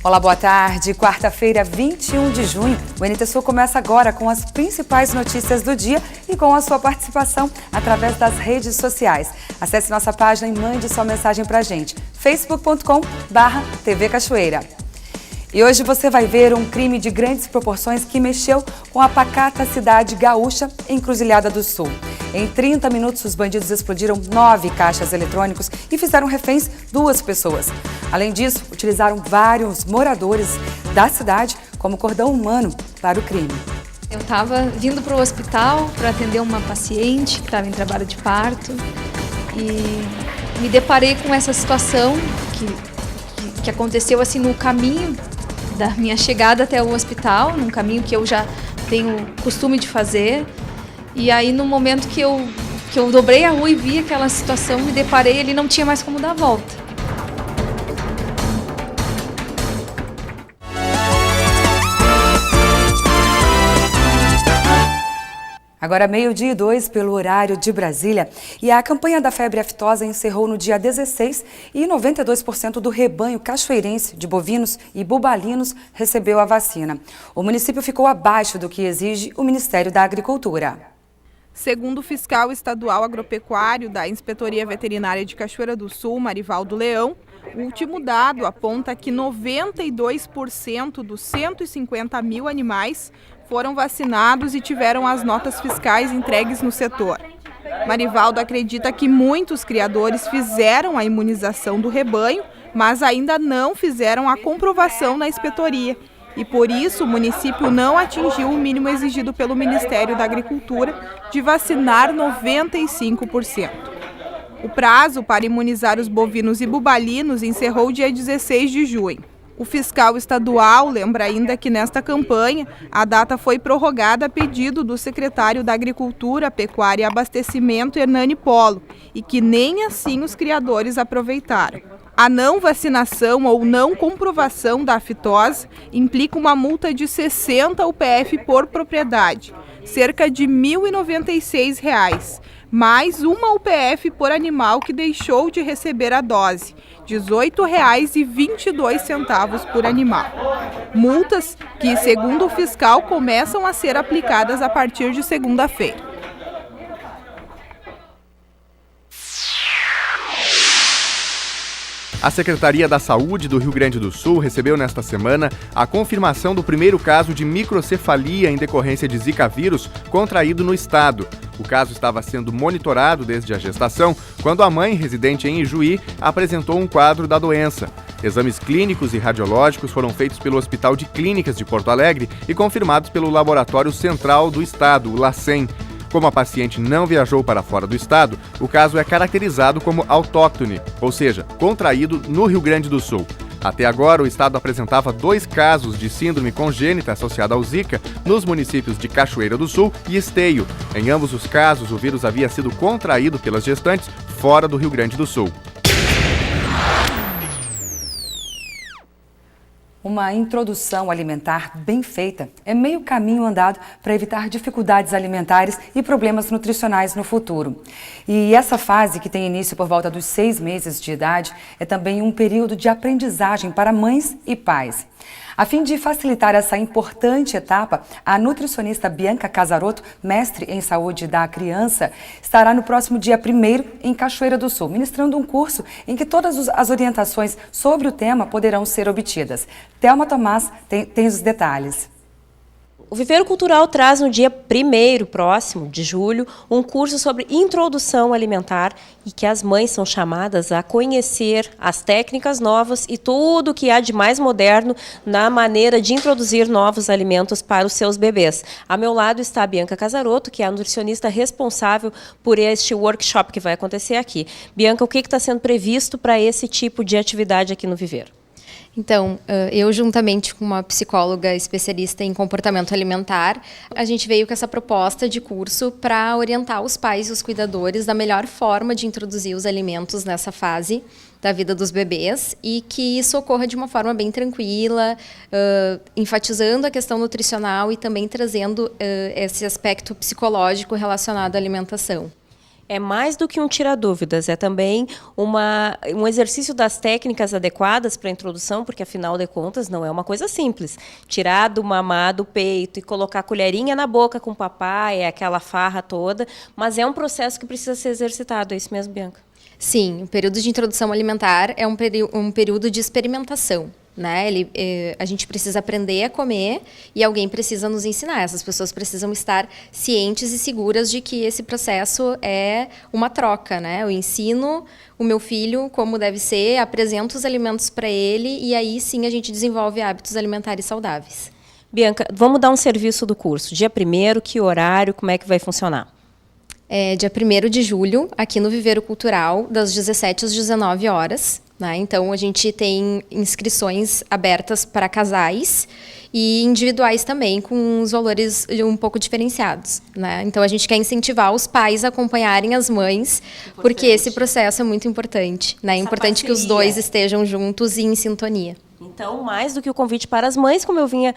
Olá, boa tarde. Quarta-feira, 21 de junho. O NT Sul começa agora com as principais notícias do dia e com a sua participação através das redes sociais. Acesse nossa página e mande sua mensagem pra gente. facebook.com/TV Cachoeira. E hoje você vai ver um crime de grandes proporções que mexeu com a pacata cidade gaúcha, Encruzilhada do Sul. Em 30 minutos, os bandidos explodiram 9 caixas eletrônicos e fizeram reféns 2 pessoas. Além disso, utilizaram vários moradores da cidade como cordão humano para o crime. Eu estava vindo para o hospital para atender uma paciente que estava em trabalho de parto e me deparei com essa situação que aconteceu assim no caminho da minha chegada até o hospital, num caminho que eu já tenho costume de fazer. E aí, no momento que eu dobrei a rua e vi aquela situação, me deparei, ele não tinha mais como dar a volta. Agora 12:02 pelo horário de Brasília, e a campanha da febre aftosa encerrou no dia 16 e 92% do rebanho cachoeirense de bovinos e bubalinos recebeu a vacina. O município ficou abaixo do que exige o Ministério da Agricultura. Segundo o fiscal estadual agropecuário da Inspetoria Veterinária de Cachoeira do Sul, Marivaldo Leão, o último dado aponta que 92% dos 150 mil animais foram vacinados e tiveram as notas fiscais entregues no setor. Marivaldo acredita que muitos criadores fizeram a imunização do rebanho, mas ainda não fizeram a comprovação na inspetoria. E por isso o município não atingiu o mínimo exigido pelo Ministério da Agricultura de vacinar 95%. O prazo para imunizar os bovinos e bubalinos encerrou dia 16 de junho. O fiscal estadual lembra ainda que nesta campanha a data foi prorrogada a pedido do secretário da Agricultura, Pecuária e Abastecimento, Hernani Polo, e que nem assim os criadores aproveitaram. A não vacinação ou não comprovação da aftosa implica uma multa de 60 UPF por propriedade, cerca de R$ 1.096, mais uma UPF por animal que deixou de receber a dose, R$ 18,22 por animal. Multas que, segundo o fiscal, começam a ser aplicadas a partir de segunda-feira. A Secretaria da Saúde do Rio Grande do Sul recebeu nesta semana a confirmação do primeiro caso de microcefalia em decorrência de Zika vírus contraído no estado. O caso estava sendo monitorado desde a gestação, quando a mãe, residente em Ijuí, apresentou um quadro da doença. Exames clínicos e radiológicos foram feitos pelo Hospital de Clínicas de Porto Alegre e confirmados pelo Laboratório Central do Estado, o LACEN. Como a paciente não viajou para fora do estado, o caso é caracterizado como autóctone, ou seja, contraído no Rio Grande do Sul. Até agora, o estado apresentava 2 casos de síndrome congênita associada ao Zika nos municípios de Cachoeira do Sul e Esteio. Em ambos os casos, o vírus havia sido contraído pelas gestantes fora do Rio Grande do Sul. Uma introdução alimentar bem feita é meio caminho andado para evitar dificuldades alimentares e problemas nutricionais no futuro. E essa fase, que tem início por volta dos 6 meses de idade, é também um período de aprendizagem para mães e pais. A fim de facilitar essa importante etapa, a nutricionista Bianca Casarotto, mestre em saúde da criança, estará no próximo dia 1º em Cachoeira do Sul, ministrando um curso em que todas as orientações sobre o tema poderão ser obtidas. Thelma Tomás tem os detalhes. O Viveiro Cultural traz no dia 1º, próximo de julho, um curso sobre introdução alimentar e que as mães são chamadas a conhecer as técnicas novas e tudo o que há de mais moderno na maneira de introduzir novos alimentos para os seus bebês. A meu lado está a Bianca Casarotto, que é a nutricionista responsável por este workshop que vai acontecer aqui. Bianca, o que está sendo previsto para esse tipo de atividade aqui no Viveiro? Então, eu juntamente com uma psicóloga especialista em comportamento alimentar, a gente veio com essa proposta de curso para orientar os pais e os cuidadores da melhor forma de introduzir os alimentos nessa fase da vida dos bebês e que isso ocorra de uma forma bem tranquila, enfatizando a questão nutricional e também trazendo esse aspecto psicológico relacionado à alimentação. é mais do que um tira-dúvidas, é também um exercício das técnicas adequadas para a introdução, porque, afinal de contas, não é uma coisa simples. Tirar do mamar do peito e colocar a colherinha na boca com o papai, é aquela farra toda, mas é um processo que precisa ser exercitado, é isso mesmo, Bianca? Sim, o período de introdução alimentar é um período de experimentação. Né? A gente precisa aprender a comer e alguém precisa nos ensinar. Essas pessoas precisam estar cientes e seguras de que esse processo é uma troca. Né? Eu ensino o meu filho como deve ser, apresento os alimentos para ele e aí sim a gente desenvolve hábitos alimentares saudáveis. Bianca, vamos dar um serviço do curso. Dia 1º, que horário, como é que vai funcionar? Dia 1º de julho, aqui no Viveiro Cultural, das 17 às 19 horas. Né? Então, a gente tem inscrições abertas para casais e individuais também, com os valores um pouco diferenciados. Né? Então, a gente quer incentivar os pais a acompanharem as mães, porque esse processo é muito importante. Né? É importante que os dois estejam juntos e em sintonia. Então, mais do que o convite para as mães, como eu vinha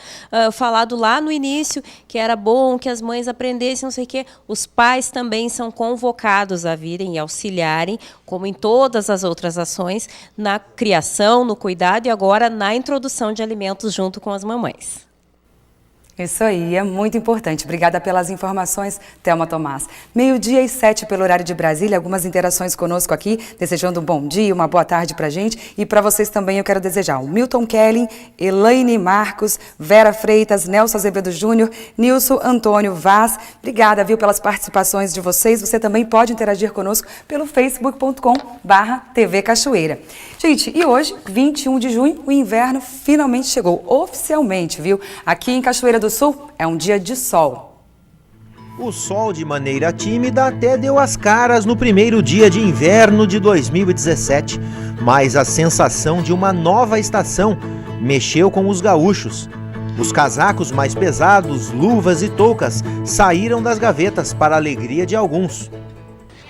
falado lá no início, que era bom que as mães aprendessem, não sei o quê, os pais também são convocados a virem e auxiliarem, como em todas as outras ações, na criação, no cuidado e agora na introdução de alimentos junto com as mamães. Isso aí, é muito importante. Obrigada pelas informações, Thelma Tomás. 12:07 pelo horário de Brasília, algumas interações conosco aqui, desejando um bom dia, uma boa tarde pra gente. E para vocês também eu quero desejar o Milton Kelly, Elaine Marcos, Vera Freitas, Nelson Azevedo Júnior, Nilson Antônio Vaz. Obrigada, viu, pelas participações de vocês. Você também pode interagir conosco pelo facebook.com/TV Cachoeira. Gente, e hoje, 21 de junho, o inverno finalmente chegou, oficialmente, viu? Aqui em Cachoeira do Sul é um dia de sol. O sol, de maneira tímida, até deu as caras no primeiro dia de inverno de 2017, mas a sensação de uma nova estação mexeu com os gaúchos. Os casacos mais pesados, luvas e toucas saíram das gavetas para a alegria de alguns.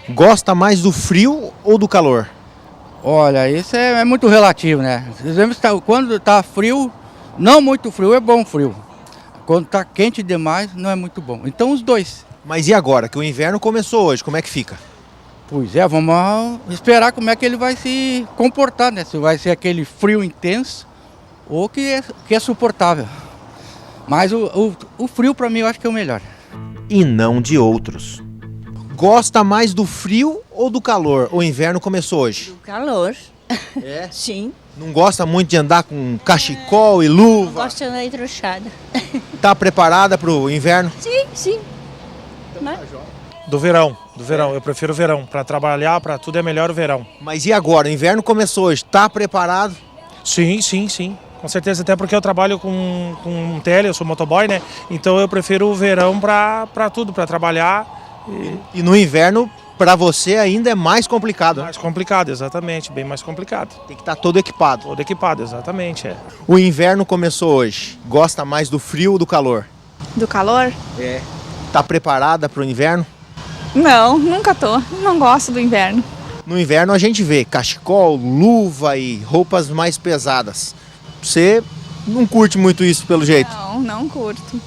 Gosta mais do frio ou do calor? Olha, isso é muito relativo, né? Quando está frio, não muito frio, é bom frio. Quando está quente demais, não é muito bom. Então, os dois. Mas e agora, que o inverno começou hoje, como é que fica? Pois é, vamos esperar como é que ele vai se comportar, né? Se vai ser aquele frio intenso ou que é suportável. Mas o frio, para mim, eu acho que é o melhor. E não de outros. Gosta mais do frio ou do calor? O inverno começou hoje? Do calor. É? Sim. Não gosta muito de andar com cachecol e luva? Gosto de andar entrouxada. Tá preparada para o inverno? Sim, sim. Né? Do verão. Eu prefiro o verão. Para trabalhar, para tudo é melhor o verão. Mas e agora? O inverno começou hoje. Tá preparado? Sim. Com certeza, até porque eu trabalho com tele, eu sou motoboy, né? Então eu prefiro o verão para tudo, para trabalhar. E no inverno, para você ainda é mais complicado. Mais complicado, exatamente, bem mais complicado. Tem que estar todo equipado. Todo equipado, exatamente, é. O inverno começou hoje. Gosta mais do frio ou do calor? Do calor? É. Tá preparada para o inverno? Não, nunca tô. Não gosto do inverno. No inverno a gente vê cachecol, luva e roupas mais pesadas. Você não curte muito isso pelo jeito? Não curto.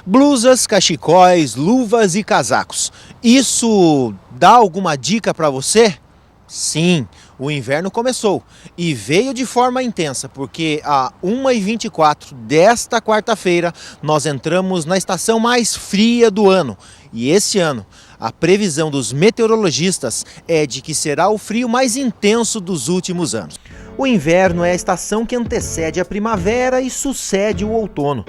Blusas, cachecóis, luvas e casacos. Isso dá alguma dica para você? Sim, o inverno começou e veio de forma intensa, porque às 1h24 desta quarta-feira nós entramos na estação mais fria do ano. E esse ano, a previsão dos meteorologistas é de que será o frio mais intenso dos últimos anos. O inverno é a estação que antecede a primavera e sucede o outono.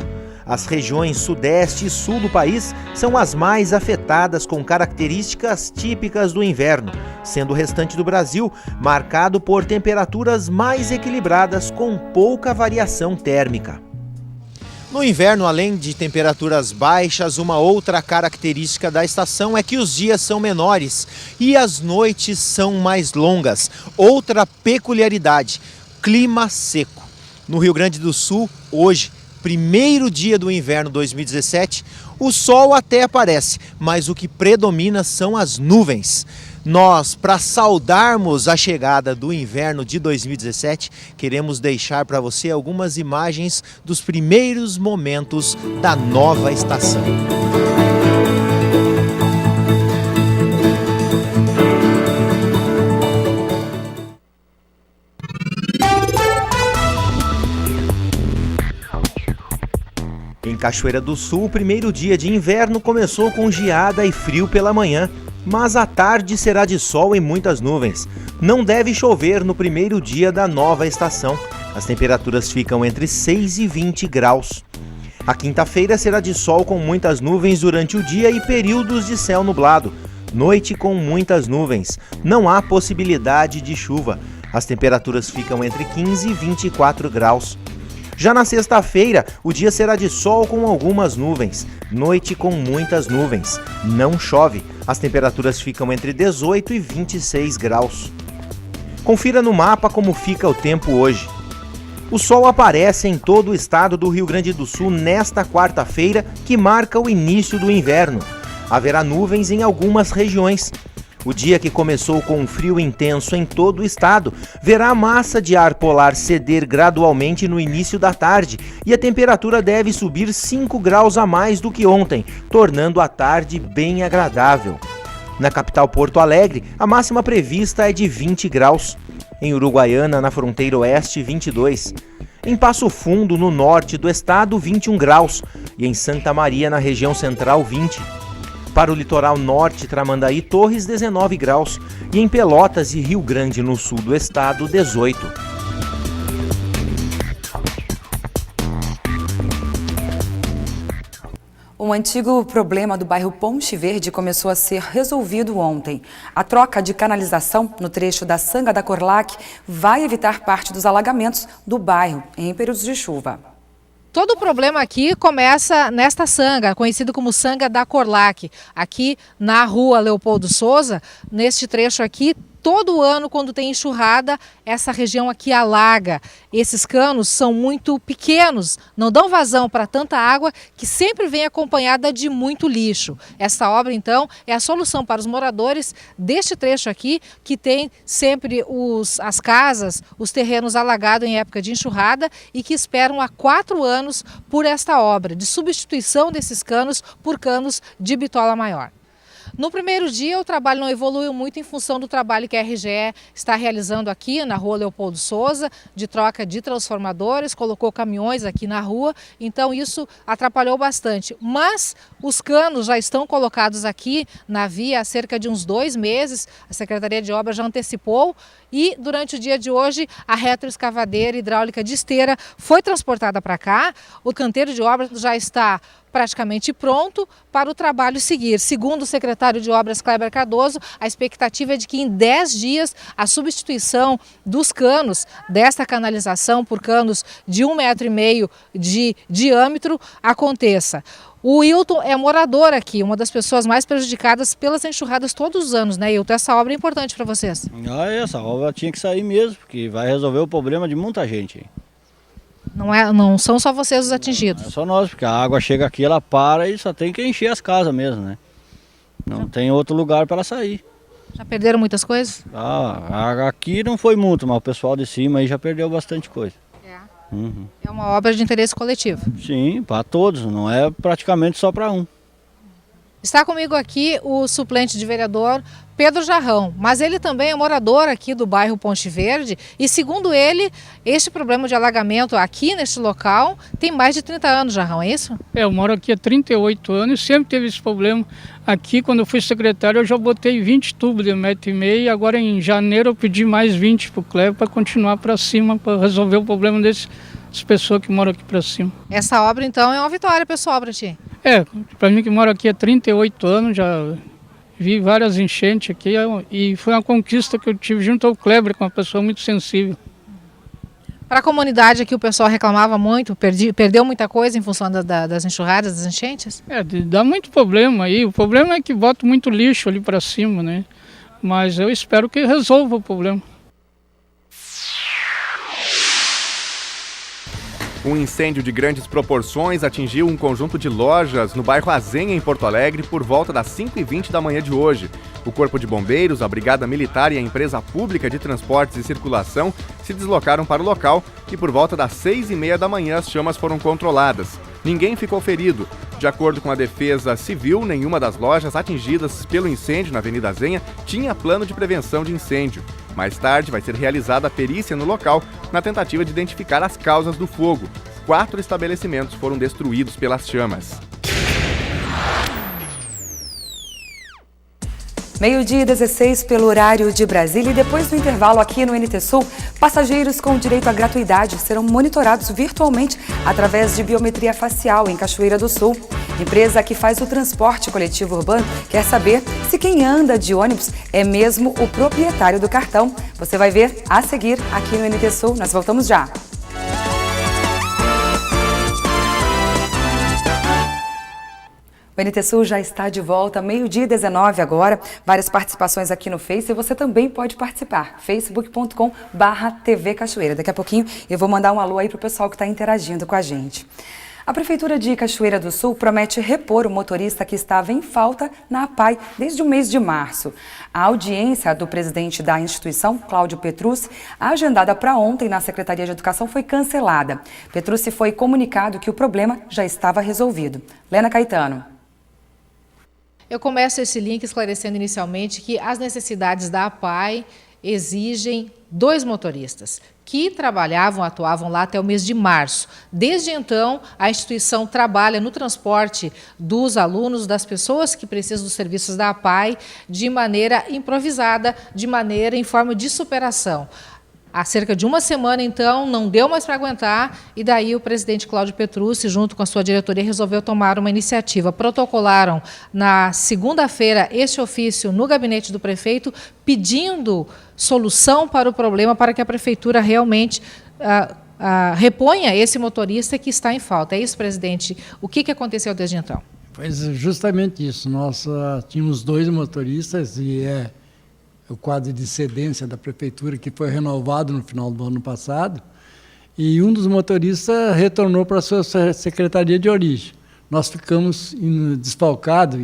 As regiões sudeste e sul do país são as mais afetadas, com características típicas do inverno, sendo o restante do Brasil marcado por temperaturas mais equilibradas com pouca variação térmica. No inverno, além de temperaturas baixas, uma outra característica da estação é que os dias são menores e as noites são mais longas. Outra peculiaridade, clima seco. No Rio Grande do Sul, hoje, primeiro dia do inverno 2017, o sol até aparece, mas o que predomina são as nuvens. Nós, para saudarmos a chegada do inverno de 2017, queremos deixar para você algumas imagens dos primeiros momentos da nova estação. Cachoeira do Sul, o primeiro dia de inverno começou com geada e frio pela manhã, mas à tarde será de sol e muitas nuvens. Não deve chover no primeiro dia da nova estação. As temperaturas ficam entre 6 e 20 graus. A quinta-feira será de sol com muitas nuvens durante o dia e períodos de céu nublado. Noite com muitas nuvens. Não há possibilidade de chuva. As temperaturas ficam entre 15 e 24 graus. Já na sexta-feira, o dia será de sol com algumas nuvens. Noite com muitas nuvens. Não chove. As temperaturas ficam entre 18 e 26 graus. Confira no mapa como fica o tempo hoje. O sol aparece em todo o estado do Rio Grande do Sul nesta quarta-feira, que marca o início do inverno. Haverá nuvens em algumas regiões. O dia que começou com um frio intenso em todo o estado, verá a massa de ar polar ceder gradualmente no início da tarde e a temperatura deve subir 5 graus a mais do que ontem, tornando a tarde bem agradável. Na capital Porto Alegre, a máxima prevista é de 20 graus. Em Uruguaiana, na fronteira oeste, 22. Em Passo Fundo, no norte do estado, 21 graus. E em Santa Maria, na região central, 20. Para o litoral norte, Tramandaí, Torres, 19 graus. E em Pelotas e Rio Grande, no sul do estado, 18. Um antigo problema do bairro Ponte Verde começou a ser resolvido ontem. A troca de canalização no trecho da Sanga da Corlac vai evitar parte dos alagamentos do bairro em períodos de chuva. Todo o problema aqui começa nesta sanga, conhecido como Sanga da Corlac. Aqui na rua Leopoldo Souza, neste trecho aqui, todo ano, quando tem enxurrada, essa região aqui alaga. Esses canos são muito pequenos, não dão vazão para tanta água, que sempre vem acompanhada de muito lixo. Essa obra, então, é a solução para os moradores deste trecho aqui, que tem sempre as casas, os terrenos alagados em época de enxurrada e que esperam há 4 anos por esta obra de substituição desses canos por canos de bitola maior. No primeiro dia, o trabalho não evoluiu muito em função do trabalho que a RGE está realizando aqui na rua Leopoldo Souza, de troca de transformadores, colocou caminhões aqui na rua, então isso atrapalhou bastante. Mas os canos já estão colocados aqui na via há cerca de uns 2 meses, a Secretaria de Obras já antecipou e durante o dia de hoje a retroescavadeira hidráulica de esteira foi transportada para cá, o canteiro de obras já está praticamente pronto para o trabalho seguir. Segundo o secretário de Obras, Kleber Cardoso, a expectativa é de que em 10 dias a substituição dos canos desta canalização por canos de 1,5 metro de diâmetro aconteça. O Hilton é morador aqui, uma das pessoas mais prejudicadas pelas enxurradas todos os anos, né, Hilton? Essa obra é importante para vocês? Essa obra tinha que sair mesmo, porque vai resolver o problema de muita gente. Não são só vocês os atingidos? Não é só nós, porque a água chega aqui, ela para e só tem que encher as casas mesmo, né? Não tem outro lugar para ela sair. Já perderam muitas coisas? Aqui não foi muito, mas o pessoal de cima aí já perdeu bastante coisa. É uma obra de interesse coletivo? Sim, para todos, não é praticamente só para um. Está comigo aqui o suplente de vereador Pedro Jarrão, mas ele também é morador aqui do bairro Ponte Verde e, segundo ele, este problema de alagamento aqui neste local tem mais de 30 anos, Jarrão, é isso? Eu moro aqui há 38 anos e sempre teve esse problema. Aqui, quando eu fui secretário, eu já botei 20 tubos de 1,5 metro e agora em janeiro eu pedi mais 20 para o Cleber para continuar para cima, para resolver o problema das pessoas que moram aqui para cima. Essa obra, então, é uma vitória pessoal para ti? Para mim que moro aqui há 38 anos, já vi várias enchentes aqui e foi uma conquista que eu tive junto ao Kleber, que é uma pessoa muito sensível. Para a comunidade aqui o pessoal reclamava muito, perdeu muita coisa em função das enxurradas, das enchentes? Dá muito problema aí, o problema é que bota muito lixo ali para cima, né? Mas eu espero que resolva o problema. Um incêndio de grandes proporções atingiu um conjunto de lojas no bairro Azenha, em Porto Alegre, por volta das 5h20 da manhã de hoje. O Corpo de Bombeiros, a Brigada Militar e a Empresa Pública de Transportes e Circulação se deslocaram para o local e por volta das 6h30 da manhã as chamas foram controladas. Ninguém ficou ferido. De acordo com a Defesa Civil, nenhuma das lojas atingidas pelo incêndio na Avenida Azenha tinha plano de prevenção de incêndio. Mais tarde vai ser realizada a perícia no local na tentativa de identificar as causas do fogo. 4 estabelecimentos foram destruídos pelas chamas. 12h16 pelo horário de Brasília, e depois do intervalo aqui no NT Sul, passageiros com direito à gratuidade serão monitorados virtualmente através de biometria facial em Cachoeira do Sul. Empresa que faz o transporte coletivo urbano quer saber se quem anda de ônibus é mesmo o proprietário do cartão. Você vai ver a seguir aqui no NT Sul. Nós voltamos já. O NT Sul já está de volta, 12h19 agora. Várias participações aqui no Face e você também pode participar. facebook.com/TV Cachoeira. Daqui a pouquinho eu vou mandar um alô aí para o pessoal que está interagindo com a gente. A Prefeitura de Cachoeira do Sul promete repor o motorista que estava em falta na APAI desde o mês de março. A audiência do presidente da instituição, Cláudio Petrucci, agendada para ontem na Secretaria de Educação, foi cancelada. Petrucci foi comunicado que o problema já estava resolvido. Lena Caetano. Eu começo esse link esclarecendo inicialmente que as necessidades da APAI exigem 2 motoristas que atuavam lá até o mês de março. Desde então, a instituição trabalha no transporte dos alunos, das pessoas que precisam dos serviços da APAI, de maneira improvisada, em forma de superação. Há cerca de uma semana, então, não deu mais para aguentar, e daí o presidente Cláudio Petrucci, junto com a sua diretoria, resolveu tomar uma iniciativa. Protocolaram na segunda-feira este ofício no gabinete do prefeito, pedindo solução para o problema, para que a prefeitura realmente reponha esse motorista que está em falta. É isso, presidente? O que aconteceu desde então? Pois justamente isso. Nós tínhamos 2 motoristas e o quadro de cedência da prefeitura, que foi renovado no final do ano passado, e um dos motoristas retornou para a sua secretaria de origem. Nós ficamos desfalcados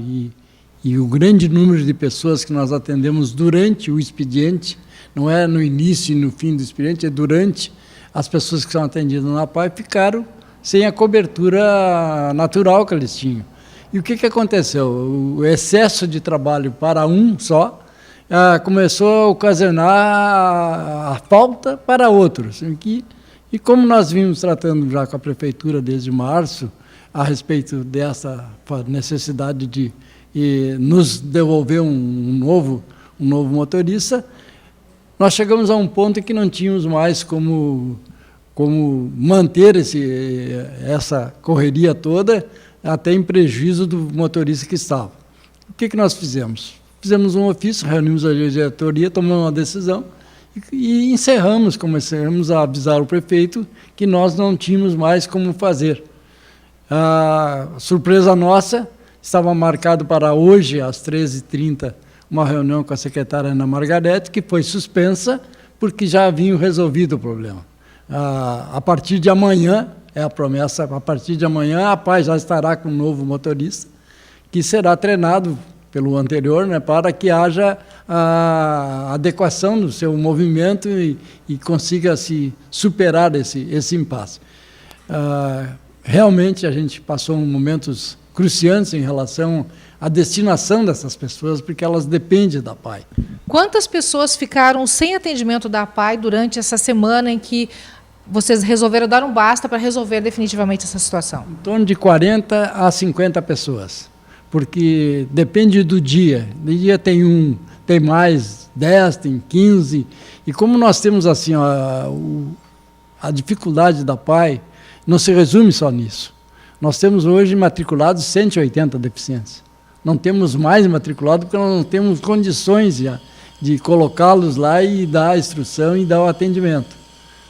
e o grande número de pessoas que nós atendemos durante o expediente, não é no início e no fim do expediente, é durante, as pessoas que são atendidas na APAI ficaram sem a cobertura natural que eles tinham. E o que aconteceu? O excesso de trabalho para um só começou a ocasionar a falta para outros. E como nós vimos tratando já com a prefeitura desde março, a respeito dessa necessidade de nos devolver um novo motorista, nós chegamos a um ponto em que não tínhamos mais como manter essa correria toda, até em prejuízo do motorista que estava. O que nós fizemos? Fizemos um ofício, reunimos a diretoria, tomamos uma decisão e encerramos, começamos a avisar o prefeito que nós não tínhamos mais como fazer. A surpresa nossa, estava marcado para hoje, às 13h30, uma reunião com a secretária Ana Margarete, que foi suspensa porque já haviam resolvido o problema. A partir de amanhã, é a promessa, a partir de amanhã a APAI já estará com um novo motorista, que será treinado pelo anterior, né, para que haja a adequação do seu movimento e consiga se superar esse impasse. Realmente a gente passou momentos cruciantes em relação à destinação dessas pessoas, porque elas dependem da APAI. Quantas pessoas ficaram sem atendimento da APAI durante essa semana em que vocês resolveram dar um basta para resolver definitivamente essa situação? Em torno de 40 a 50 pessoas. Porque depende do dia. De dia tem mais 10, tem 15. E como nós temos assim a dificuldade da APAI, não se resume só nisso. Nós temos hoje matriculados 180 deficientes. Não temos mais matriculados porque nós não temos condições de colocá-los lá e dar a instrução e dar o atendimento.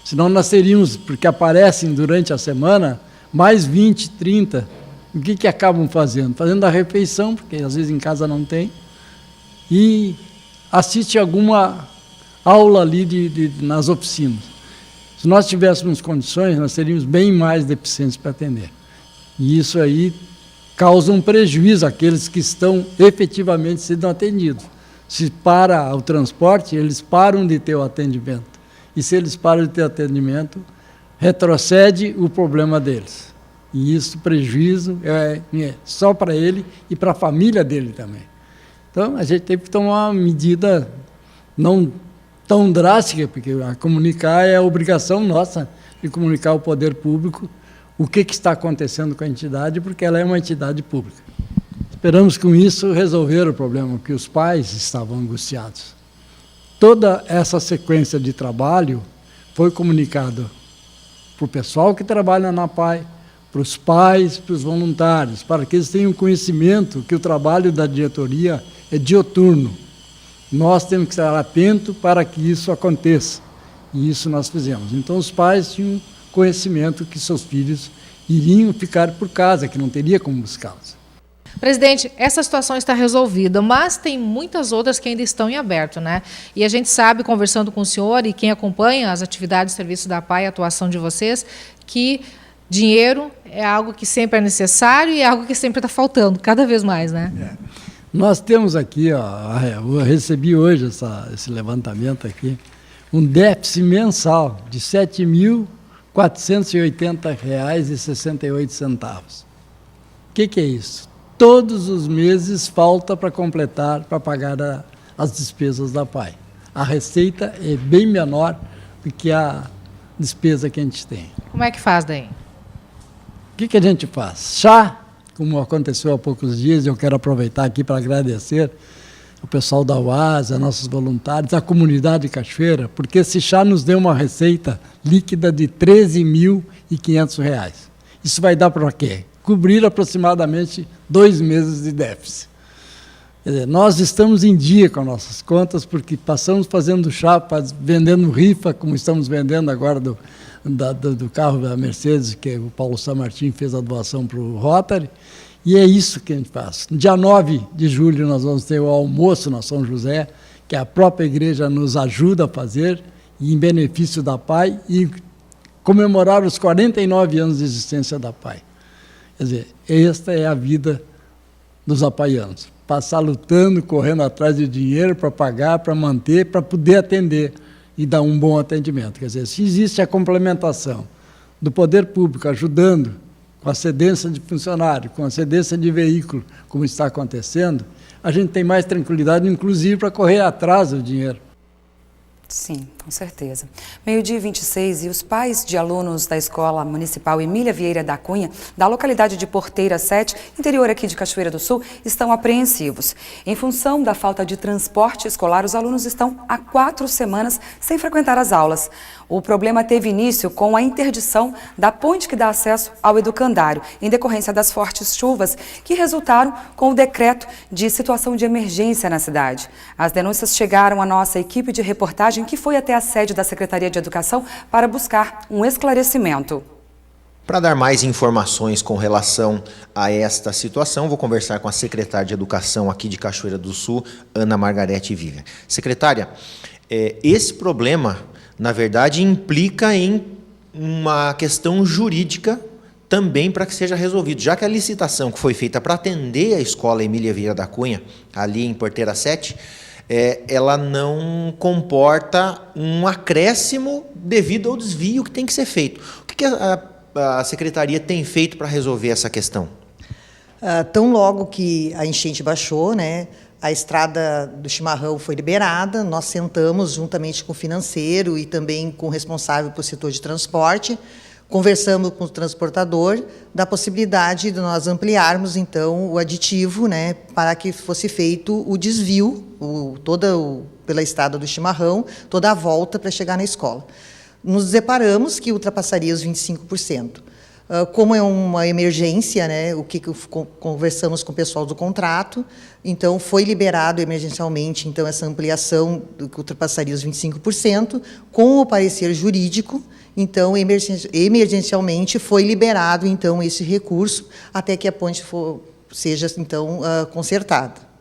Senão nós teríamos, porque aparecem durante a semana, mais 20, 30. O que acabam fazendo? Fazendo a refeição, porque às vezes em casa não tem, e assiste alguma aula ali nas oficinas. Se nós tivéssemos condições, nós teríamos bem mais deficientes para atender. E isso aí causa um prejuízo àqueles que estão efetivamente sendo atendidos. Se para o transporte, eles param de ter o atendimento. E se eles param de ter atendimento, retrocede o problema deles. E isso, prejuízo, é só para ele e para a família dele também. Então, a gente teve que tomar uma medida não tão drástica, porque comunicar é a obrigação nossa de comunicar ao poder público o que está acontecendo com a entidade, porque ela é uma entidade pública. Esperamos com isso resolver o problema, porque os pais estavam angustiados. Toda essa sequência de trabalho foi comunicado para o pessoal que trabalha na PAI, para os pais, para os voluntários, para que eles tenham conhecimento que o trabalho da diretoria é dioturno. Nós temos que estar atentos para que isso aconteça, e isso nós fizemos. Então, os pais tinham conhecimento que seus filhos iriam ficar por casa, que não teria como buscá-los. Presidente, essa situação está resolvida, mas tem muitas outras que ainda estão em aberto, né? E a gente sabe, conversando com o senhor e quem acompanha as atividades de serviço da PAI, a atuação de vocês, que dinheiro é algo que sempre é necessário e é algo que sempre está faltando, cada vez mais, né? Nós temos aqui, ó, eu recebi hoje esse levantamento aqui, um déficit mensal de R$ 7.480,68. O que é isso? Todos os meses falta para completar, para pagar as despesas da PAI. A receita é bem menor do que a despesa que a gente tem. Como é que faz daí? O que a gente faz? Chá, como aconteceu há poucos dias, eu quero aproveitar aqui para agradecer o pessoal da UAS, a nossos voluntários, a comunidade de Cachoeira, porque esse chá nos deu uma receita líquida de R$ 13.500. Isso vai dar para quê? Cobrir aproximadamente 2 meses de déficit. Quer dizer, nós estamos em dia com nossas contas, porque passamos fazendo chá, vendendo rifa, como estamos vendendo agora do carro da Mercedes, que o Paulo Samartim fez a doação para o Rotary, e é isso que a gente faz. No dia 9 de julho nós vamos ter o almoço na São José, que a própria igreja nos ajuda a fazer, e em benefício da PAI, e comemorar os 49 anos de existência da PAI. Quer dizer, esta é a vida dos apaianos. Passar lutando, correndo atrás de dinheiro para pagar, para manter, para poder atender e dar um bom atendimento. Quer dizer, se existe a complementação do poder público ajudando com a cedência de funcionário, com a cedência de veículo, como está acontecendo, a gente tem mais tranquilidade, inclusive, para correr atrás do dinheiro. Sim, com certeza. 12h26, e os pais de alunos da Escola Municipal Emília Vieira da Cunha, da localidade de Porteira 7, interior aqui de Cachoeira do Sul, estão apreensivos. Em função da falta de transporte escolar, os alunos estão há 4 semanas sem frequentar as aulas. O problema teve início com a interdição da ponte que dá acesso ao educandário, em decorrência das fortes chuvas que resultaram com o decreto de situação de emergência na cidade. As denúncias chegaram à nossa equipe de reportagem, que foi até a sede da Secretaria de Educação para buscar um esclarecimento. Para dar mais informações com relação a esta situação, vou conversar com a secretária de Educação aqui de Cachoeira do Sul, Ana Margarete Vivian. Secretária, esse problema, na verdade, implica em uma questão jurídica também para que seja resolvido, já que a licitação que foi feita para atender a Escola Emília Vieira da Cunha, ali em Porteira 7, ela não comporta um acréscimo devido ao desvio que tem que ser feito. O que a Secretaria tem feito para resolver essa questão? Tão logo que a enchente baixou, né, a estrada do Chimarrão foi liberada, nós sentamos juntamente com o financeiro e também com o responsável pelo setor de transporte, conversamos com o transportador da possibilidade de nós ampliarmos, então, o aditivo, né, para que fosse feito o desvio, pela estrada do Chimarrão, toda a volta para chegar na escola. Nos deparamos que ultrapassaria os 25%. Como é uma emergência, né, o que conversamos com o pessoal do contrato, então foi liberado emergencialmente então essa ampliação que ultrapassaria os 25%, com o parecer jurídico, então emergencialmente foi liberado então esse recurso até que a ponte seja então consertada.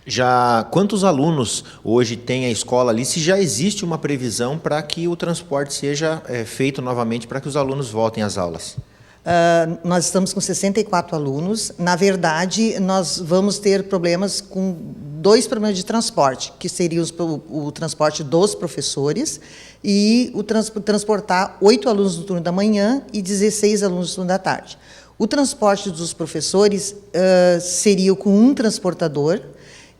Já quantos alunos hoje tem a escola ali, se já existe uma previsão para que o transporte seja feito novamente para que os alunos voltem às aulas? Nós estamos com 64 alunos. Na verdade, nós vamos ter problemas com 2 problemas de transporte, que seriam o transporte dos professores e o transportar 8 alunos no turno da manhã e 16 alunos no turno da tarde. O transporte dos professores seria com um transportador,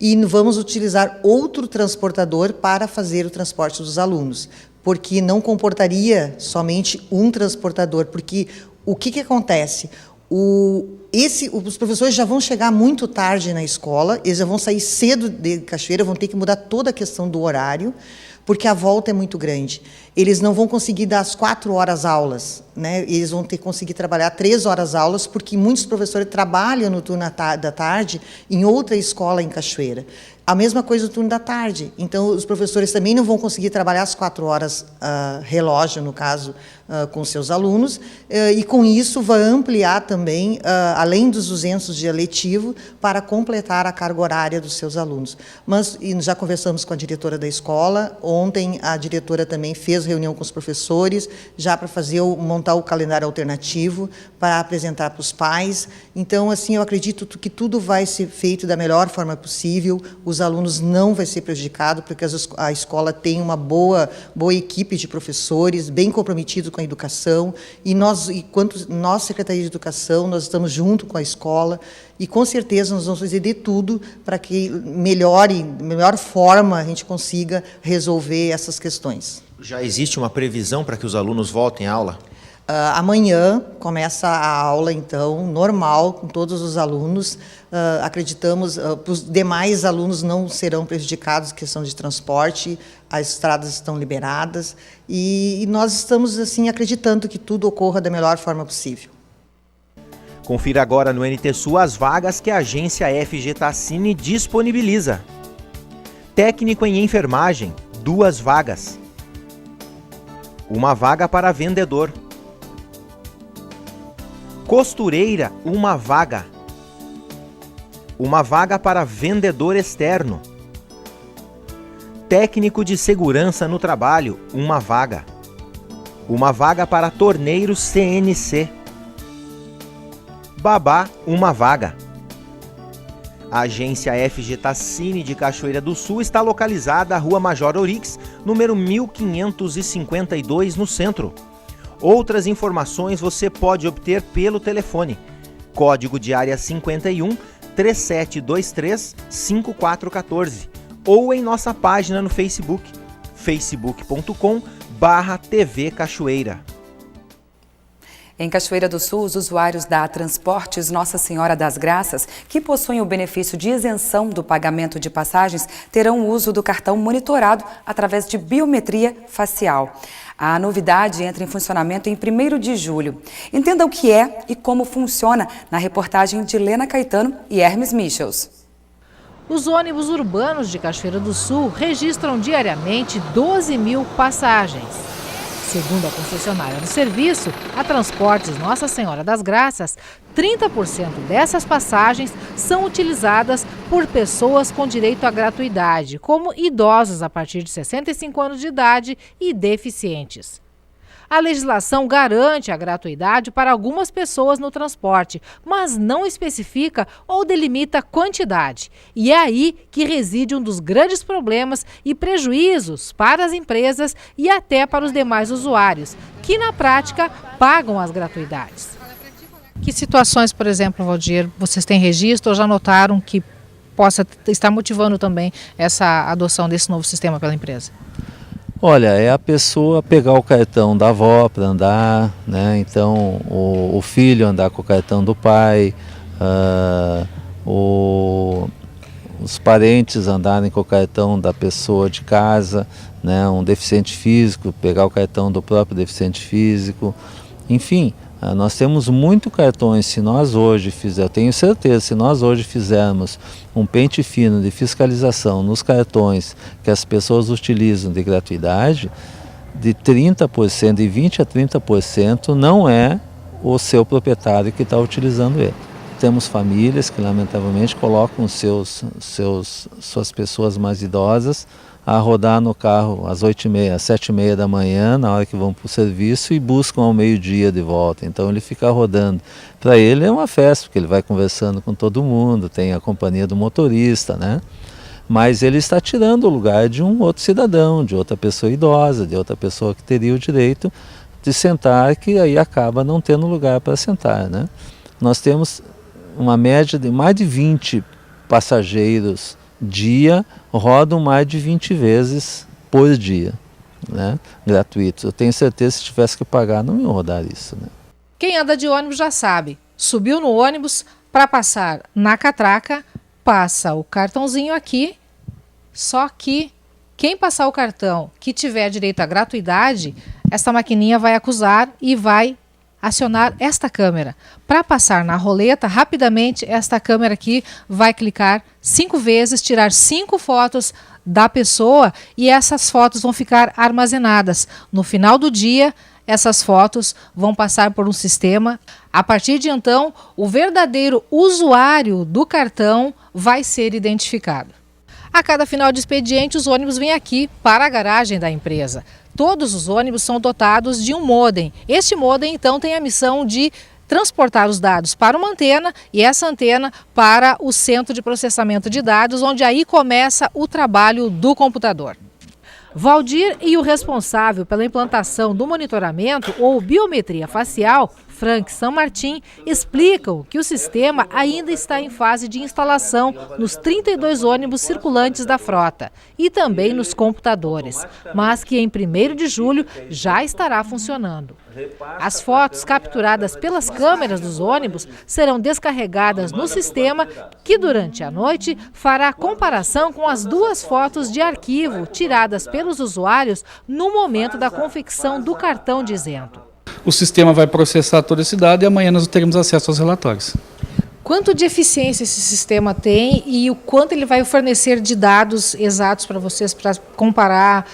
e vamos utilizar outro transportador para fazer o transporte dos alunos, porque não comportaria somente um transportador, porque O que acontece? Os professores já vão chegar muito tarde na escola, eles já vão sair cedo de Cachoeira, vão ter que mudar toda a questão do horário, porque a volta é muito grande. Eles não vão conseguir dar as 4 horas aulas, né? Eles vão ter que conseguir trabalhar 3 horas aulas, porque muitos professores trabalham no turno da tarde em outra escola em Cachoeira. A mesma coisa no turno da tarde. Então, os professores também não vão conseguir trabalhar as 4 horas relógio, no caso, com seus alunos, e com isso vai ampliar também, além dos 200 dias letivo, para completar a carga horária dos seus alunos. Mas já conversamos com a diretora da escola, ontem a diretora também fez reunião com os professores, já para montar o calendário alternativo, para apresentar para os pais. Então, assim, eu acredito que tudo vai ser feito da melhor forma possível, os alunos não vão ser prejudicados, porque a escola tem uma boa equipe de professores, bem comprometidos com a educação, e enquanto nós, Secretaria de Educação, nós estamos junto com a escola, e com certeza nós vamos fazer de tudo para que melhor forma a gente consiga resolver essas questões. Já existe uma previsão para que os alunos voltem à aula? Amanhã começa a aula, então, normal, com todos os alunos. Acreditamos, os demais alunos não serão prejudicados, questão de transporte, as estradas estão liberadas, e nós estamos, assim, acreditando que tudo ocorra da melhor forma possível. Confira agora no NT Sul as vagas que a agência FG Tassini disponibiliza. Técnico em enfermagem, 2 vagas. 1 vaga para vendedor. Costureira, 1 vaga. 1 vaga para vendedor externo. Técnico de segurança no trabalho, 1 vaga. 1 vaga para torneiro CNC. Babá, 1 vaga. A agência FG Tassini de Cachoeira do Sul está localizada à Rua Major Orix, número 1552, no centro. Outras informações você pode obter pelo telefone. Código de área 51 3723 5414 ou em nossa página no Facebook, facebook.com/TV Cachoeira. Em Cachoeira do Sul, os usuários da Transportes Nossa Senhora das Graças, que possuem o benefício de isenção do pagamento de passagens, terão o uso do cartão monitorado através de biometria facial. A novidade entra em funcionamento em 1º de julho. Entenda o que é e como funciona na reportagem de Lena Caetano e Hermes Michels. Os ônibus urbanos de Cachoeira do Sul registram diariamente 12 mil passagens. Segundo a concessionária do serviço, a Transportes Nossa Senhora das Graças, 30% dessas passagens são utilizadas por pessoas com direito à gratuidade, como idosos a partir de 65 anos de idade e deficientes. A legislação garante a gratuidade para algumas pessoas no transporte, mas não especifica ou delimita quantidade. E é aí que reside um dos grandes problemas e prejuízos para as empresas e até para os demais usuários, que na prática pagam as gratuidades. Que situações, por exemplo, Valdir, vocês têm registro ou já notaram que possa estar motivando também essa adoção desse novo sistema pela empresa? Olha, é a pessoa pegar o cartão da avó para andar, né? Então o filho andar com o cartão do pai, os parentes andarem com o cartão da pessoa de casa, né? Um deficiente físico pegar o cartão do próprio deficiente físico, enfim. Nós temos muito cartões, se nós hoje eu tenho certeza, se nós hoje fizermos um pente fino de fiscalização nos cartões que as pessoas utilizam de gratuidade, de 30%, de 20% a 30% não é o seu proprietário que está utilizando ele. Temos famílias que lamentavelmente colocam suas pessoas mais idosas a rodar no carro às 8h30, às 7h30 da manhã, na hora que vão para o serviço, e buscam ao meio-dia de volta. Então ele fica rodando. Para ele é uma festa, porque ele vai conversando com todo mundo, tem a companhia do motorista, né? Mas ele está tirando o lugar de um outro cidadão, de outra pessoa idosa, de outra pessoa que teria o direito de sentar, que aí acaba não tendo lugar para sentar, né? Nós temos uma média de mais de 20 passageiros dia, rodam mais de 20 vezes por dia, né? Gratuitos. Eu tenho certeza que se tivesse que pagar, não ia rodar isso, né? Quem anda de ônibus já sabe, subiu no ônibus, para passar na catraca, passa o cartãozinho aqui, só que quem passar o cartão que tiver direito à gratuidade, esta maquininha vai acusar e vai acionar esta câmera. Para passar na roleta, rapidamente, esta câmera aqui vai clicar 5 vezes, tirar 5 fotos da pessoa e essas fotos vão ficar armazenadas. No final do dia, essas fotos vão passar por um sistema. A partir de então, o verdadeiro usuário do cartão vai ser identificado. A cada final de expediente, os ônibus vêm aqui para a garagem da empresa. Todos os ônibus são dotados de um modem. Este modem, então, tem a missão de transportar os dados para uma antena e essa antena para o centro de processamento de dados, onde aí começa o trabalho do computador. Valdir e o responsável pela implantação do monitoramento ou biometria facial, Frank San Martin, explicam que o sistema ainda está em fase de instalação nos 32 ônibus circulantes da frota e também nos computadores, mas que em 1º de julho já estará funcionando. As fotos capturadas pelas câmeras dos ônibus serão descarregadas no sistema que, durante a noite, fará a comparação com as 2 fotos de arquivo tiradas pelos usuários no momento da confecção do cartão de isento. O sistema vai processar toda esse dado e amanhã nós teremos acesso aos relatórios. Quanto de eficiência esse sistema tem e o quanto ele vai fornecer de dados exatos para vocês para comparar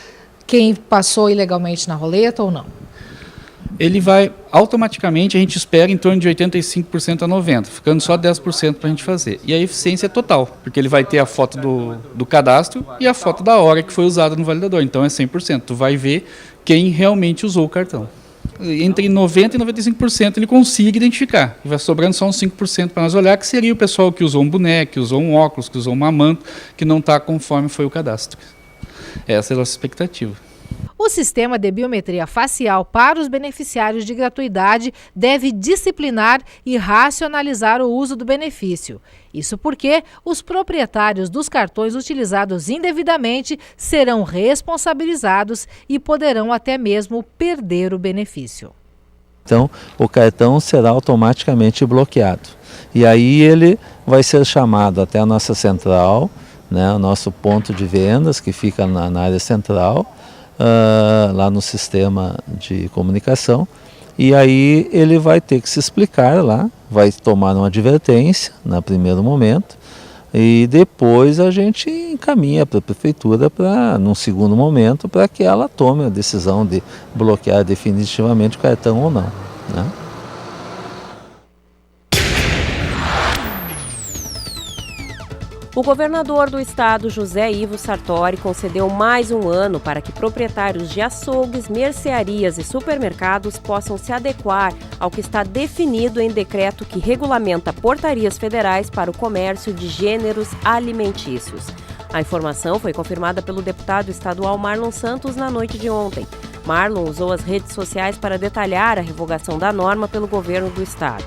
quem passou ilegalmente na roleta ou não? Ele vai automaticamente, a gente espera em torno de 85% a 90%, ficando só 10% para a gente fazer. E a eficiência é total, porque ele vai ter a foto do cadastro e a foto da hora que foi usada no validador. Então é 100%, tu vai ver quem realmente usou o cartão. Entre 90% e 95% ele consiga identificar. E vai sobrando só uns 5% para nós olhar, que seria o pessoal que usou um boneco, que usou um óculos, que usou uma manta, que não está conforme foi o cadastro. Essa é a nossa expectativa. O sistema de biometria facial para os beneficiários de gratuidade deve disciplinar e racionalizar o uso do benefício. Isso porque os proprietários dos cartões utilizados indevidamente serão responsabilizados e poderão até mesmo perder o benefício. Então, o cartão será automaticamente bloqueado. E aí ele vai ser chamado até a nossa central, né, o nosso ponto de vendas, que fica na área central, lá no sistema de comunicação, e aí ele vai ter que se explicar lá, vai tomar uma advertência no primeiro momento e depois a gente encaminha para a prefeitura num segundo momento para que ela tome a decisão de bloquear definitivamente o cartão ou não, né? O governador do estado, José Ivo Sartori, concedeu mais um ano para que proprietários de açougues, mercearias e supermercados possam se adequar ao que está definido em decreto que regulamenta portarias federais para o comércio de gêneros alimentícios. A informação foi confirmada pelo deputado estadual Marlon Santos na noite de ontem. Marlon usou as redes sociais para detalhar a revogação da norma pelo governo do estado.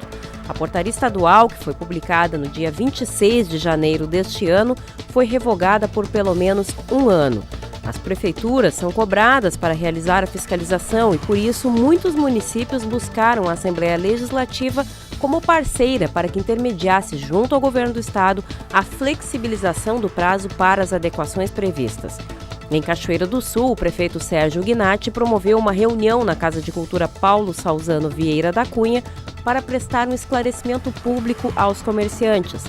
A portaria estadual, que foi publicada no dia 26 de janeiro deste ano, foi revogada por pelo menos um ano. As prefeituras são cobradas para realizar a fiscalização e, por isso, muitos municípios buscaram a Assembleia Legislativa como parceira para que intermediasse junto ao governo do estado a flexibilização do prazo para as adequações previstas. Em Cachoeira do Sul, o prefeito Sérgio Gnatti promoveu uma reunião na Casa de Cultura Paulo Salzano Vieira da Cunha para prestar um esclarecimento público aos comerciantes.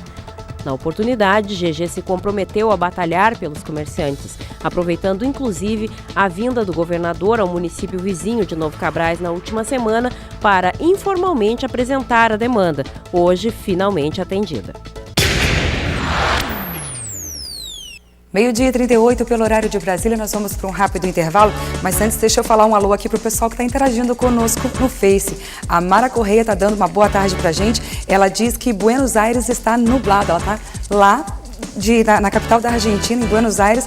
Na oportunidade, GG se comprometeu a batalhar pelos comerciantes, aproveitando inclusive a vinda do governador ao município vizinho de Novo Cabrais na última semana para informalmente apresentar a demanda, hoje finalmente atendida. 12h38 pelo horário de Brasília, nós vamos para um rápido intervalo, mas antes deixa eu falar um alô aqui para o pessoal que está interagindo conosco no Face. A Mara Correia está dando uma boa tarde para a gente, ela diz que Buenos Aires está nublado, ela está lá na capital da Argentina, em Buenos Aires,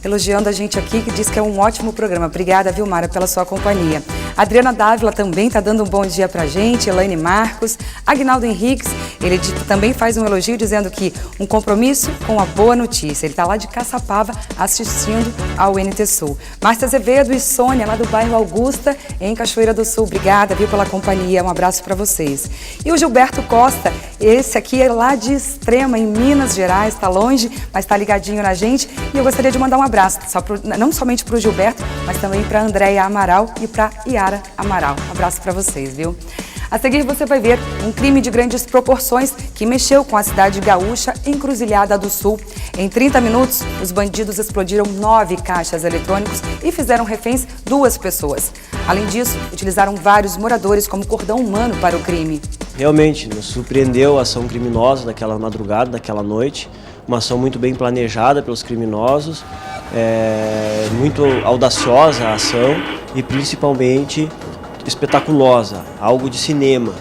elogiando a gente aqui, que diz que é um ótimo programa. Obrigada, viu, Mara, pela sua companhia. Adriana Dávila também está dando um bom dia pra gente, Elaine Marcos, Agnaldo Henriques, ele também faz um elogio dizendo que um compromisso com a boa notícia. Ele está lá de Caçapava assistindo ao NT Sul. Márcia Azevedo e Sônia, lá do bairro Augusta, em Cachoeira do Sul. Obrigada, viu, pela companhia. Um abraço para vocês. E o Gilberto Costa, esse aqui é lá de Extrema, em Minas Gerais, está longe, mas está ligadinho na gente. E eu gostaria de mandar um abraço, não somente para o Gilberto, mas também para a Andréia Amaral e para Yara Amaral. Um abraço para vocês, viu? A seguir você vai ver um crime de grandes proporções que mexeu com a cidade gaúcha Encruzilhada do Sul. Em 30 minutos, os bandidos explodiram 9 caixas eletrônicos e fizeram reféns 2 pessoas. Além disso, utilizaram vários moradores como cordão humano para o crime. Realmente nos surpreendeu a ação criminosa daquela madrugada, daquela noite. Uma ação muito bem planejada pelos criminosos, muito audaciosa a ação e principalmente espetaculosa, algo de cinema.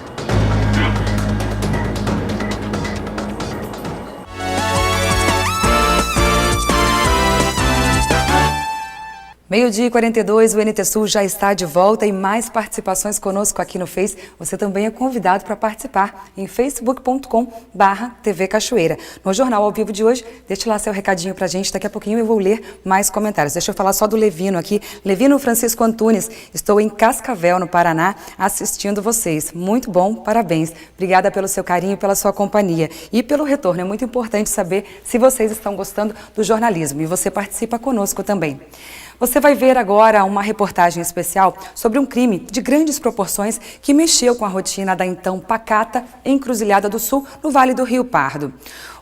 Meio-dia e 42, o NT Sul já está de volta e mais participações conosco aqui no Face. Você também é convidado para participar em facebook.com/TV Cachoeira. No Jornal ao Vivo de hoje, deixe lá seu recadinho para a gente. Daqui a pouquinho eu vou ler mais comentários. Deixa eu falar só do Levino aqui. Levino Francisco Antunes, estou em Cascavel, no Paraná, assistindo vocês. Muito bom, parabéns. Obrigada pelo seu carinho e pela sua companhia. E pelo retorno. É muito importante saber se vocês estão gostando do jornalismo. E você participa conosco também. Você vai ver agora uma reportagem especial sobre um crime de grandes proporções que mexeu com a rotina da então pacata Encruzilhada do Sul, no Vale do Rio Pardo.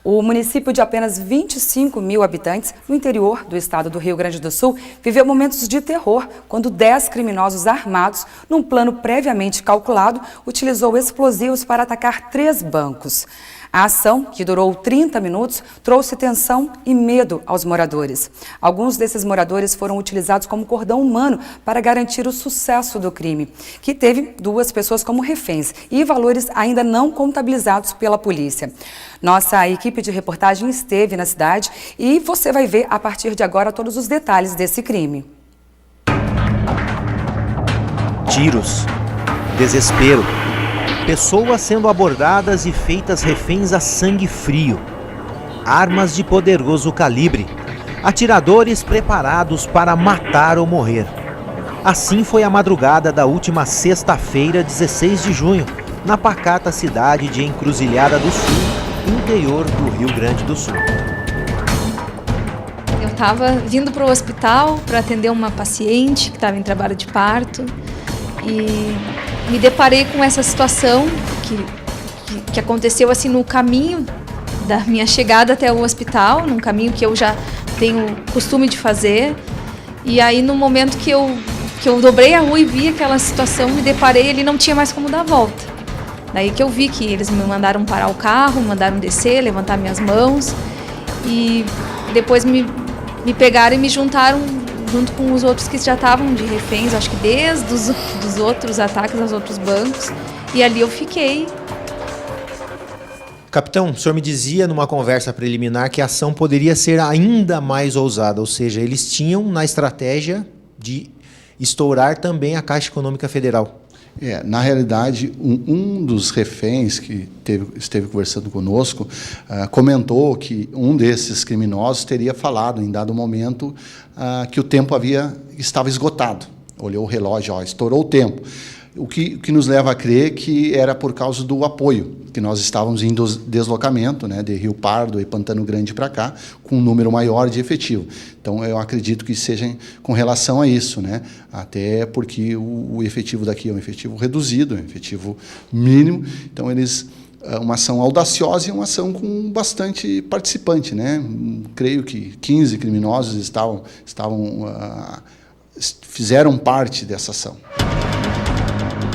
O município de apenas 25 mil habitantes, no interior do estado do Rio Grande do Sul, viveu momentos de terror quando 10 criminosos armados, num plano previamente calculado, utilizou explosivos para atacar 3 bancos. A ação, que durou 30 minutos, trouxe tensão e medo aos moradores. Alguns desses moradores foram utilizados como cordão humano para garantir o sucesso do crime, que teve 2 pessoas como reféns e valores ainda não contabilizados pela polícia. Nossa equipe de reportagem esteve na cidade e você vai ver a partir de agora todos os detalhes desse crime. Tiros, desespero, pessoas sendo abordadas e feitas reféns a sangue frio, armas de poderoso calibre, atiradores preparados para matar ou morrer. Assim foi a madrugada da última sexta-feira, 16 de junho, na pacata cidade de Encruzilhada do Sul, interior do Rio Grande do Sul. Eu estava vindo para o hospital para atender uma paciente que estava em trabalho de parto e me deparei com essa situação que aconteceu assim no caminho da minha chegada até o hospital, num caminho que eu já tenho costume de fazer. E aí no momento que eu dobrei a rua e vi aquela situação, me deparei, ele não tinha mais como dar a volta. Daí que eu vi que eles me mandaram parar o carro, me mandaram descer, levantar minhas mãos e depois me pegaram e me juntaram junto com os outros que já estavam de reféns, acho que desde dos outros ataques aos outros bancos, e ali eu fiquei. Capitão, o senhor me dizia numa conversa preliminar que a ação poderia ser ainda mais ousada, ou seja, eles tinham na estratégia de estourar também a Caixa Econômica Federal. Na realidade, um dos reféns que esteve conversando conosco comentou que um desses criminosos teria falado em dado momento que o tempo estava esgotado. Olhou o relógio, estourou o tempo. O que nos leva a crer que era por causa do apoio, que nós estávamos em deslocamento, né, de Rio Pardo e Pantano Grande para cá, com um número maior de efetivo. Então, eu acredito que seja com relação a isso, né, até porque o efetivo daqui é um efetivo reduzido, é um efetivo mínimo. Então, uma ação audaciosa e uma ação com bastante participante, né? Creio que 15 criminosos fizeram parte dessa ação.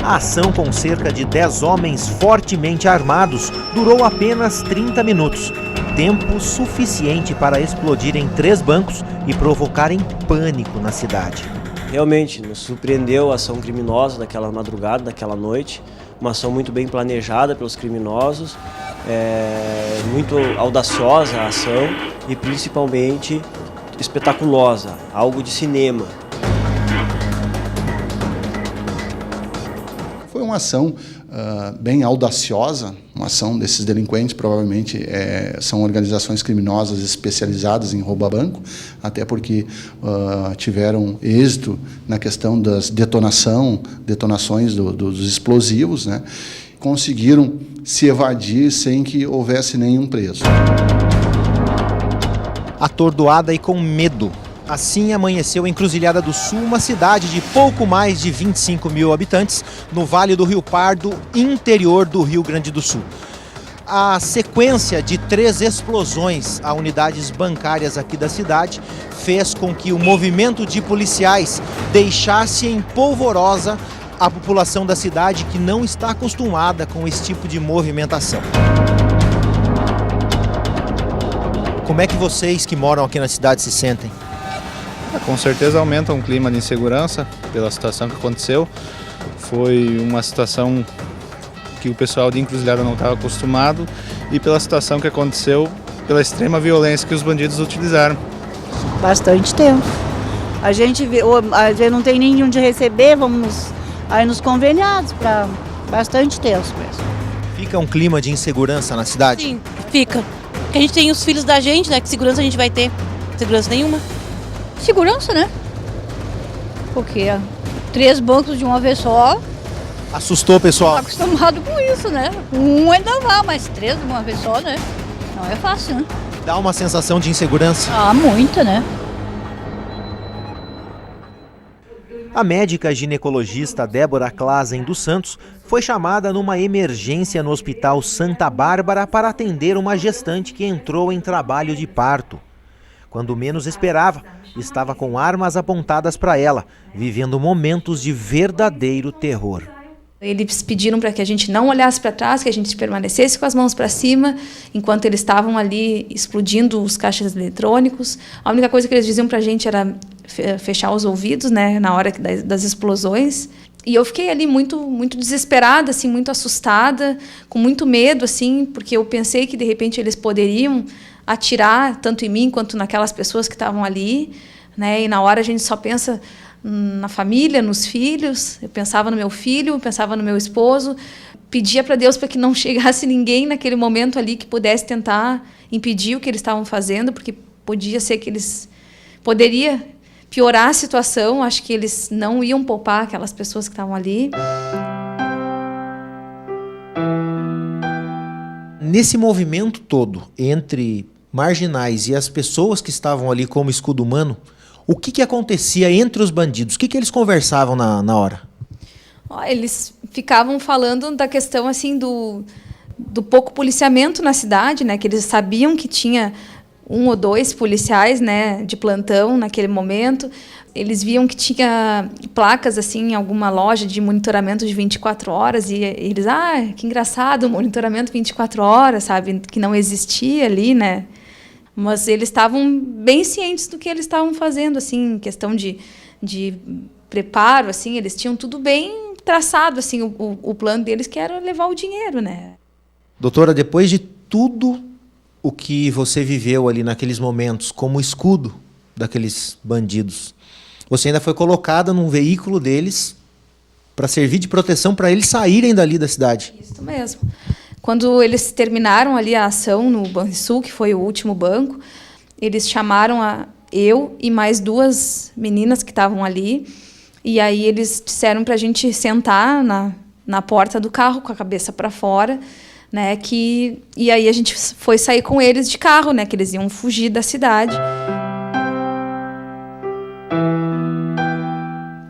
A ação, com cerca de 10 homens fortemente armados, durou apenas 30 minutos. Tempo suficiente para explodirem 3 bancos e provocarem pânico na cidade. Realmente nos surpreendeu a ação criminosa daquela madrugada, daquela noite. Uma ação muito bem planejada pelos criminosos, muito audaciosa a ação e principalmente espetaculosa, algo de cinema. uma ação bem audaciosa, uma ação desses delinquentes, provavelmente são organizações criminosas especializadas em roubar banco, até porque tiveram êxito na questão das detonações dos explosivos, né? Conseguiram se evadir sem que houvesse nenhum preso. Atordoada e com medo. Assim amanheceu a Encruzilhada do Sul, uma cidade de pouco mais de 25 mil habitantes, no Vale do Rio Pardo, interior do Rio Grande do Sul. A sequência de 3 explosões a unidades bancárias aqui da cidade fez com que o movimento de policiais deixasse em polvorosa a população da cidade, que não está acostumada com esse tipo de movimentação. Como é que vocês que moram aqui na cidade se sentem? Com certeza aumenta um clima de insegurança pela situação que aconteceu. Foi uma situação que o pessoal de Encruzilhada não estava acostumado e pela situação que aconteceu, pela extrema violência que os bandidos utilizaram. Bastante tempo. A gente não tem nenhum de receber, vamos aí nos conveniados para bastante tempo mesmo. Fica um clima de insegurança na cidade? Sim, fica. Porque a gente tem os filhos da gente, né? Que segurança a gente vai ter? Segurança nenhuma. Segurança, né? Porque 3 bancos de uma vez só. Assustou o pessoal? Tá acostumado com isso, né? Um ainda vai, mas 3 de uma vez só, né? Não é fácil, né? Dá uma sensação de insegurança? Ah, muita, né? A médica ginecologista Débora Klazen dos Santos foi chamada numa emergência no Hospital Santa Bárbara para atender uma gestante que entrou em trabalho de parto. Quando menos esperava, estava com armas apontadas para ela, vivendo momentos de verdadeiro terror. Eles pediram para que a gente não olhasse para trás, que a gente permanecesse com as mãos para cima, enquanto eles estavam ali explodindo os caixas eletrônicos. A única coisa que eles diziam para a gente era fechar os ouvidos, né, na hora das explosões. E eu fiquei ali muito desesperada, assim, muito assustada, com muito medo, assim, porque eu pensei que de repente eles poderiam atirar tanto em mim quanto naquelas pessoas que estavam ali, né? E na hora a gente só pensa na família, nos filhos. Eu pensava no meu filho, pensava no meu esposo, pedia para Deus para que não chegasse ninguém naquele momento ali que pudesse tentar impedir o que eles estavam fazendo, porque podia ser que poderia piorar a situação. Acho que eles não iam poupar aquelas pessoas que estavam ali. Nesse movimento todo entre marginais e as pessoas que estavam ali como escudo humano, o que acontecia entre os bandidos? O que eles conversavam na hora? Eles ficavam falando da questão assim do pouco policiamento na cidade, né? Que eles sabiam que tinha 1 ou 2 policiais, né, de plantão naquele momento. Eles viam que tinha placas assim em alguma loja de monitoramento de 24 horas e eles, que engraçado, monitoramento 24 horas, sabe, que não existia ali, né? Mas eles estavam bem cientes do que eles estavam fazendo, assim, em questão de preparo, assim, eles tinham tudo bem traçado, assim, o plano deles, que era levar o dinheiro, né? Doutora, depois de tudo o que você viveu ali naqueles momentos como escudo daqueles bandidos, você ainda foi colocada num veículo deles para servir de proteção para eles saírem dali da cidade. Isso mesmo. Quando eles terminaram ali a ação no Banrisul, que foi o último banco, eles chamaram eu e mais 2 meninas que estavam ali, e aí eles disseram para a gente sentar na porta do carro com a cabeça para fora, né, e aí a gente foi sair com eles de carro, né, que eles iam fugir da cidade.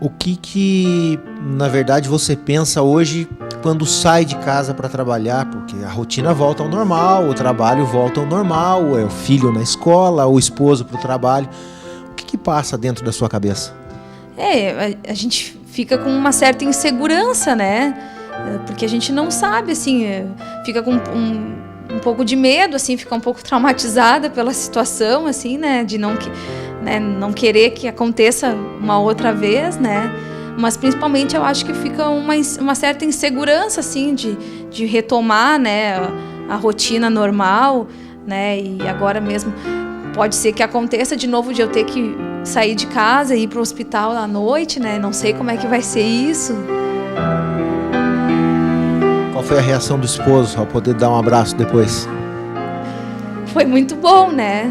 O que na verdade você pensa hoje quando sai de casa para trabalhar? Porque a rotina volta ao normal, o trabalho volta ao normal, é o filho na escola, o esposo para o trabalho. O que passa dentro da sua cabeça? A gente fica com uma certa insegurança, né? Porque a gente não sabe, assim, fica com um pouco de medo, assim, fica um pouco traumatizada pela situação, assim, né? De não querer que aconteça uma outra vez, né? Mas principalmente eu acho que fica uma certa insegurança, assim, de retomar, né, a rotina normal, né? E agora mesmo pode ser que aconteça de novo de eu ter que sair de casa e ir para o hospital à noite, né? Não sei como é que vai ser isso. Qual foi a reação do esposo ao poder dar um abraço depois? Foi muito bom, né?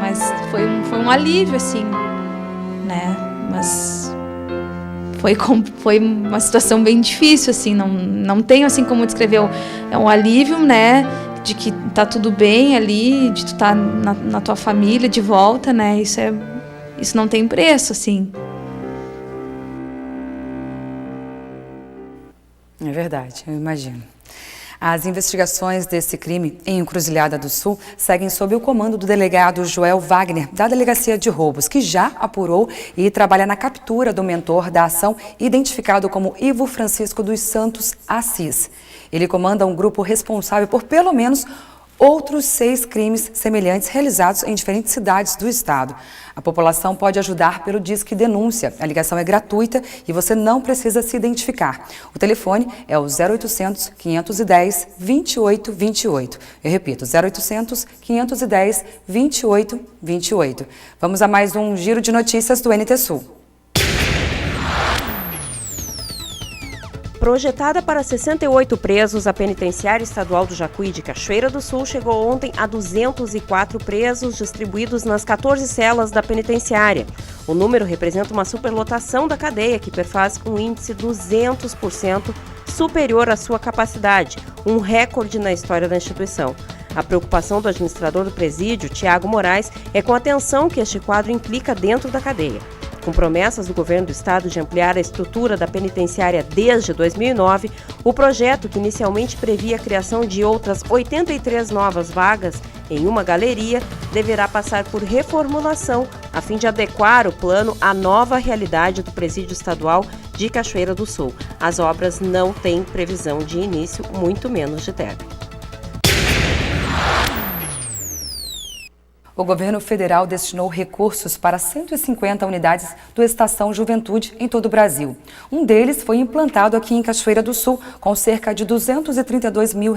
Mas foi um alívio, assim, né? Mas foi uma situação bem difícil, assim, não tenho assim como descrever. É um alívio, né? De que tá tudo bem ali, de tu estar na tua família de volta, né? Isso não tem preço, assim. É verdade, eu imagino. As investigações desse crime em Encruzilhada do Sul seguem sob o comando do delegado Joel Wagner, da Delegacia de Roubos, que já apurou e trabalha na captura do mentor da ação, identificado como Ivo Francisco dos Santos Assis. Ele comanda um grupo responsável por pelo menos outros 6 crimes semelhantes realizados em diferentes cidades do estado. A população pode ajudar pelo Disque Denúncia. A ligação é gratuita e você não precisa se identificar. O telefone é o 0800 510 2828. Eu repito, 0800 510 2828. Vamos a mais um giro de notícias do NT Sul. Projetada para 68 presos, a Penitenciária Estadual do Jacuí de Cachoeira do Sul chegou ontem a 204 presos distribuídos nas 14 celas da penitenciária. O número representa uma superlotação da cadeia, que perfaz um índice 200% superior à sua capacidade, um recorde na história da instituição. A preocupação do administrador do presídio, Tiago Moraes, é com a tensão que este quadro implica dentro da cadeia. Com promessas do governo do estado de ampliar a estrutura da penitenciária desde 2009, o projeto, que inicialmente previa a criação de outras 83 novas vagas em uma galeria, deverá passar por reformulação a fim de adequar o plano à nova realidade do presídio estadual de Cachoeira do Sul. As obras não têm previsão de início, muito menos de término. O governo federal destinou recursos para 150 unidades do Estação Juventude em todo o Brasil. Um deles foi implantado aqui em Cachoeira do Sul, com cerca de R$232 mil.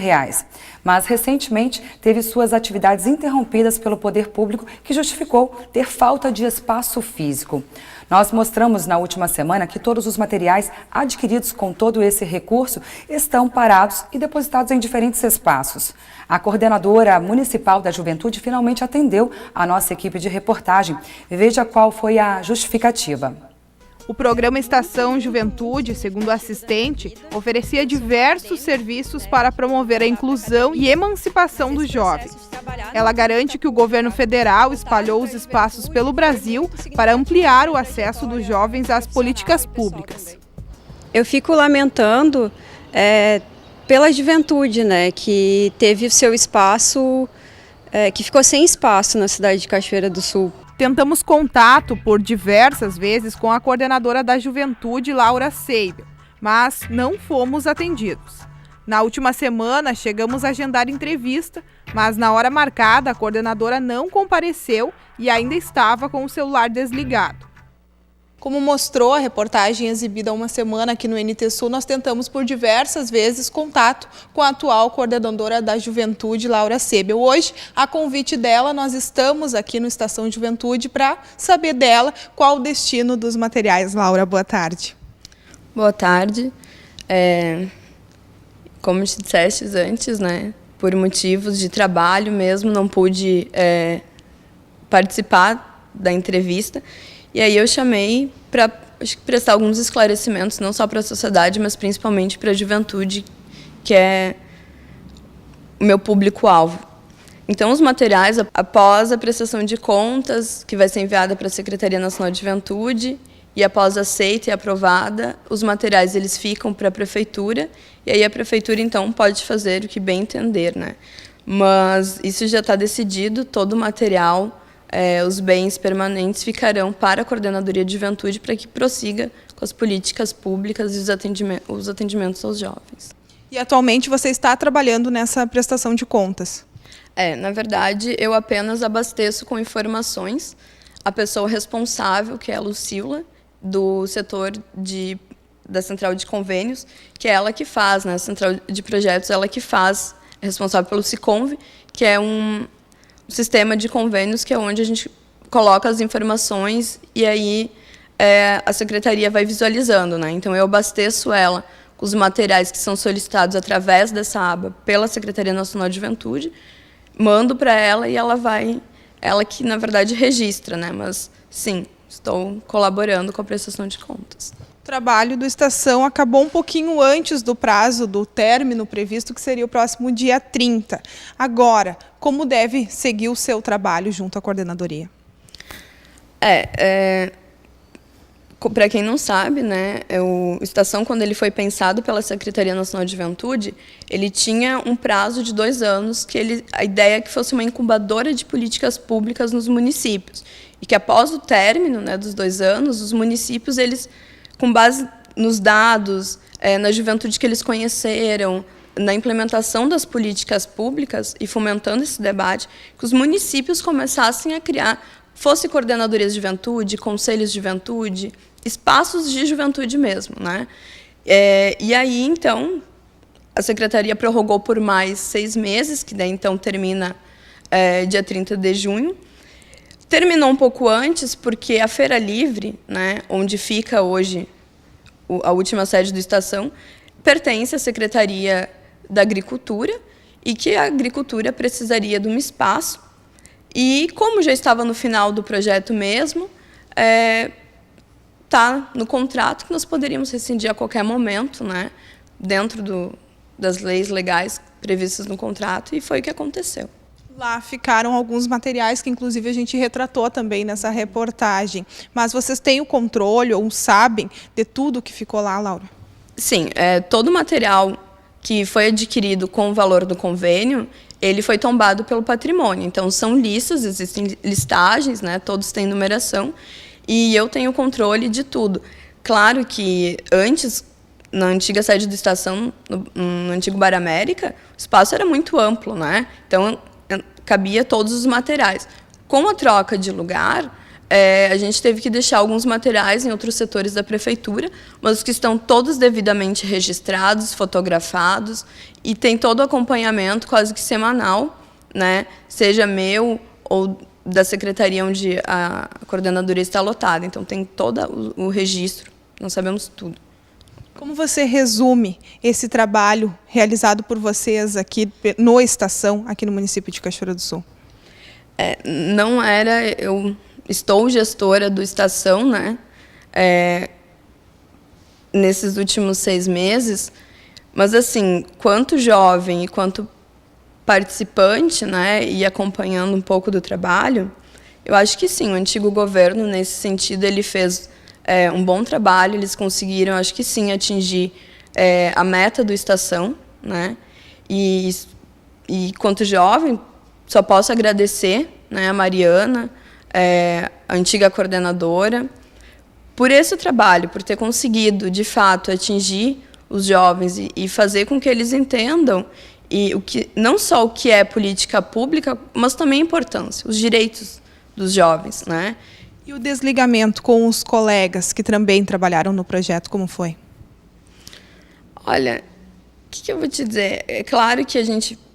Mas, recentemente, teve suas atividades interrompidas pelo poder público, que justificou ter falta de espaço físico. Nós mostramos na última semana que todos os materiais adquiridos com todo esse recurso estão parados e depositados em diferentes espaços. A coordenadora municipal da Juventude finalmente atendeu a nossa equipe de reportagem. Veja qual foi a justificativa. O programa Estação Juventude, segundo a assistente, oferecia diversos serviços para promover a inclusão e emancipação dos jovens. Ela garante que o governo federal espalhou os espaços pelo Brasil para ampliar o acesso dos jovens às políticas públicas. Eu fico lamentando pela juventude, né, que teve o seu espaço, que ficou sem espaço na cidade de Cachoeira do Sul. Tentamos contato por diversas vezes com a coordenadora da Juventude, Laura Seibel, mas não fomos atendidos. Na última semana, chegamos a agendar entrevista, mas na hora marcada, a coordenadora não compareceu e ainda estava com o celular desligado. Como mostrou a reportagem exibida há uma semana aqui no NT Sul, nós tentamos por diversas vezes contato com a atual coordenadora da Juventude, Laura Seibel. Hoje, a convite dela, nós estamos aqui no Estação Juventude para saber dela qual o destino dos materiais. Laura, boa tarde. Boa tarde. Como te disseste antes, né, por motivos de trabalho mesmo, não pude participar da entrevista. E aí eu chamei para prestar alguns esclarecimentos, não só para a sociedade, mas principalmente para a juventude, que é o meu público-alvo. Então, os materiais, após a prestação de contas, que vai ser enviada para a Secretaria Nacional de Juventude, e após aceita e aprovada, os materiais eles ficam para a Prefeitura, e aí a Prefeitura, então, pode fazer o que bem entender, né? Mas isso já está decidido, todo o material, os bens permanentes ficarão para a Coordenadoria de Juventude para que prossiga com as políticas públicas e os atendimentos aos jovens. E atualmente você está trabalhando nessa prestação de contas? Na verdade, eu apenas abasteço com informações a pessoa responsável, que é a Lucila, do setor da Central de Convênios, que é ela que faz, né, a Central de Projetos, ela que faz, é responsável pelo Siconv, que é um sistema de convênios que é onde a gente coloca as informações e aí a secretaria vai visualizando, né? Então eu abasteço ela com os materiais que são solicitados através dessa aba pela Secretaria Nacional de Juventude, mando para ela e ela que, na verdade, registra, né? Mas, sim, estou colaborando com a prestação de contas. O trabalho do Estação acabou um pouquinho antes do prazo do término previsto, que seria o próximo dia 30. Agora, como deve seguir o seu trabalho junto à coordenadoria? Para quem não sabe, né, o Estação, quando ele foi pensado pela Secretaria Nacional de Juventude, ele tinha um prazo de 2 anos, a ideia é que fosse uma incubadora de políticas públicas nos municípios. E que após o término, né, dos 2 anos, os municípios, eles, com base nos dados, na juventude que eles conheceram, na implementação das políticas públicas e fomentando esse debate, que os municípios começassem a criar, fosse coordenadorias de juventude, conselhos de juventude, espaços de juventude mesmo, né? E aí, então, a Secretaria prorrogou por mais 6 meses, que daí, então, termina dia 30 de junho. Terminou um pouco antes, porque a Feira Livre, né, onde fica hoje a última sede do Estação, pertence à Secretaria da Agricultura e que a Agricultura precisaria de um espaço. E, como já estava no final do projeto mesmo, está no contrato que nós poderíamos rescindir a qualquer momento, né, dentro das leis legais previstas no contrato, e foi o que aconteceu. Lá ficaram alguns materiais que, inclusive, a gente retratou também nessa reportagem. Mas vocês têm o controle ou sabem de tudo que ficou lá, Laura? Sim, todo o material que foi adquirido com o valor do convênio, ele foi tombado pelo patrimônio. Então, são listas, existem listagens, né, todos têm numeração, e eu tenho controle de tudo. Claro que antes, na antiga sede da Estação, no antigo Bar América, o espaço era muito amplo, né? Então, cabia todos os materiais. Com a troca de lugar, a gente teve que deixar alguns materiais em outros setores da prefeitura, mas que estão todos devidamente registrados, fotografados, e tem todo o acompanhamento quase que semanal, né? Seja meu ou da secretaria onde a coordenadoria está lotada. Então, tem todo o registro, nós sabemos tudo. Como você resume esse trabalho realizado por vocês aqui no Estação, aqui no município de Cachoeira do Sul? Eu estou gestora do Estação, né, nesses últimos 6 meses, mas, assim, quanto jovem e quanto participante, né, e acompanhando um pouco do trabalho, eu acho que sim, o antigo governo, nesse sentido, ele fez um bom trabalho, eles conseguiram, acho que sim, atingir a meta do Estação, né, e quanto jovem, só posso agradecer, né, a Mariana, a antiga coordenadora, por esse trabalho, por ter conseguido, de fato, atingir os jovens e fazer com que eles entendam não só o que é política pública, mas também a importância, os direitos dos jovens, né? E o desligamento com os colegas que também trabalharam no projeto, como foi? Olha, o que eu vou te dizer? É claro que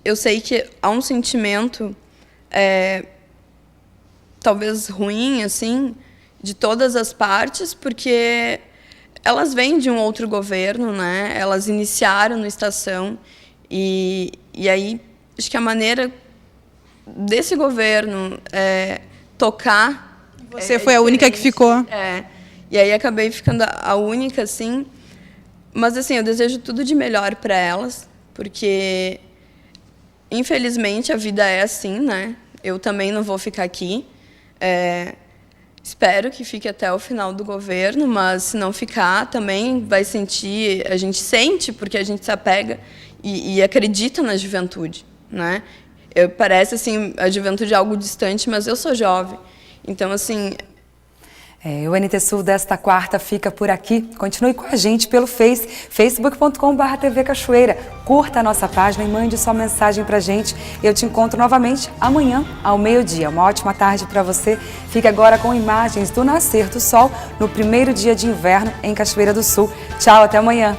eu sei que há um sentimento talvez ruim, assim, de todas as partes, porque elas vêm de um outro governo, né? Elas iniciaram no Estação e aí acho que a maneira desse governo tocar... Você foi a única que ficou. E aí acabei ficando a única, assim. Mas, assim, eu desejo tudo de melhor para elas, porque, infelizmente, a vida é assim, né? Eu também não vou ficar aqui. Espero que fique até o final do governo, mas se não ficar, também vai sentir... A gente sente, porque a gente se apega e acredita na juventude, né? Parece, assim, a juventude é algo distante, mas eu sou jovem. Então, assim... O NT Sul desta quarta fica por aqui. Continue com a gente pelo facebook.com/TV Cachoeira. Curta a nossa página e mande sua mensagem pra gente. Eu te encontro novamente amanhã, ao meio-dia. Uma ótima tarde para você. Fique agora com imagens do nascer do sol no primeiro dia de inverno em Cachoeira do Sul. Tchau, até amanhã.